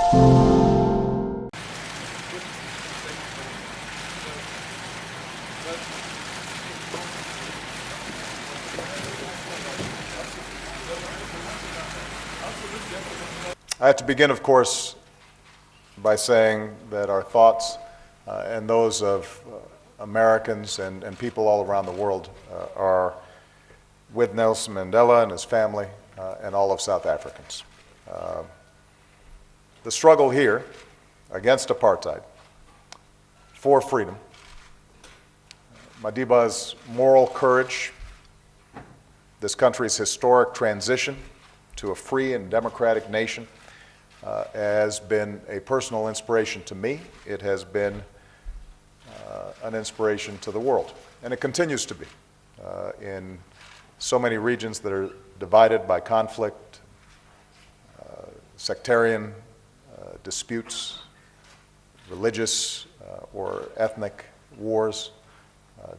I have to begin, of course, by saying that our thoughts and those of Americans and people all around the world are with Nelson Mandela and his family and all of South Africans. The struggle here against apartheid, for freedom, Madiba's moral courage, this country's historic transition to a free and democratic nation has been a personal inspiration to me. It has been an inspiration to the world, and it continues to be in so many regions that are divided by conflict, sectarian disputes, religious or ethnic wars.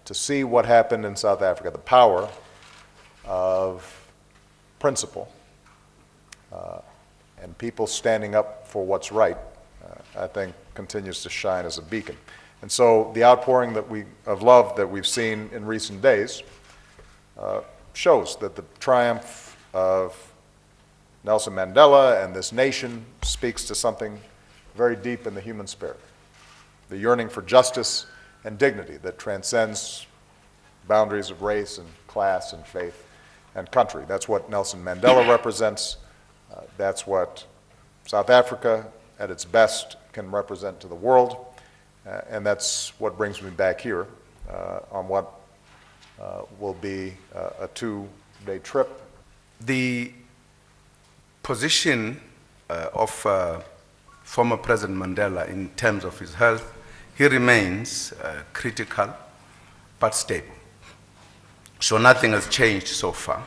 To see what happened in South Africa, the power of principle and people standing up for what's right, I think continues to shine as a beacon. And so the outpouring of love that we've seen in recent days shows that the triumph of Nelson Mandela and this nation speaks to something very deep in the human spirit, the yearning for justice and dignity that transcends boundaries of race and class and faith and country. That's what Nelson Mandela represents. That's what South Africa at its best can represent to the world. And that's what brings me back here on what will be a two-day trip. The position of former President Mandela in terms of his health, he remains critical but stable. So nothing has changed so far.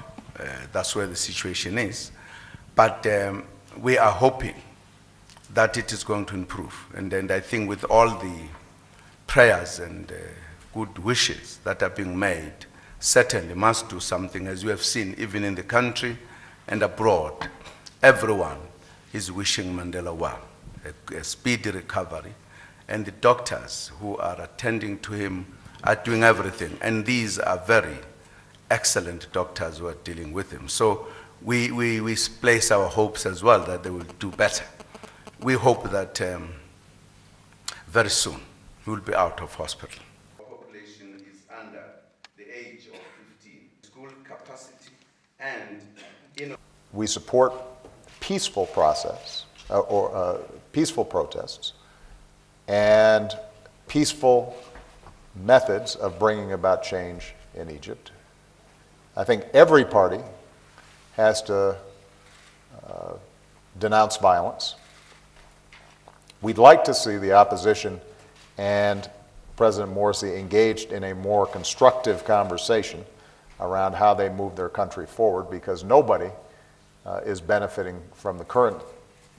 That's where the situation is. But we are hoping that it is going to improve. And then I think with all the prayers and good wishes that are being made, certainly must do something, as you have seen, even in the country and abroad. Everyone is wishing Mandela well, a speedy recovery. And the doctors who are attending to him are doing everything. And these are very excellent doctors who are dealing with him. So we place our hopes as well that they will do better. We hope that very soon he will be out of hospital. The population is under the age of 15. School capacity and we support peaceful process peaceful protests and peaceful methods of bringing about change in Egypt. I think every party has to denounce violence. We'd like to see the opposition and President Morsi engaged in a more constructive conversation around how they move their country forward, because nobody is benefiting from the current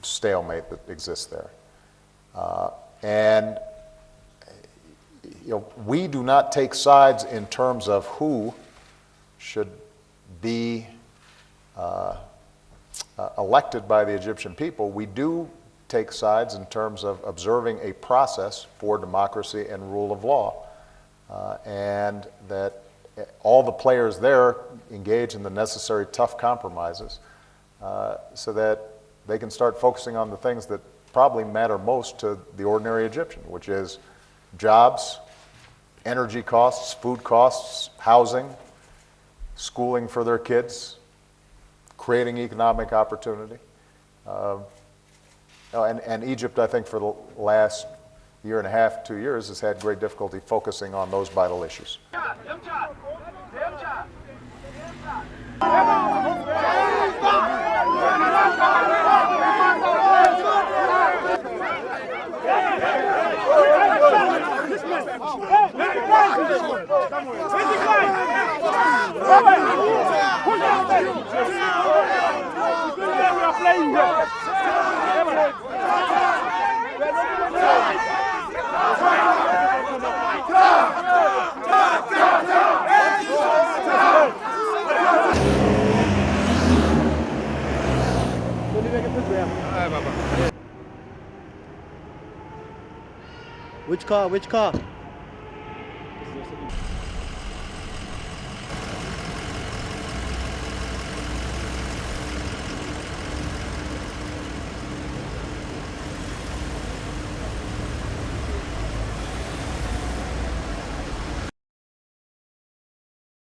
stalemate that exists there. And we do not take sides in terms of who should be elected by the Egyptian people. We do take sides in terms of observing a process for democracy and rule of law, and that all the players there engage in the necessary tough compromises so that they can start focusing on the things that probably matter most to the ordinary Egyptian, which is jobs, energy costs, food costs, housing, schooling for their kids, creating economic opportunity. And Egypt, I think, for the last year and a half, 2 years, has had great difficulty focusing on those vital issues. Which car? Which car?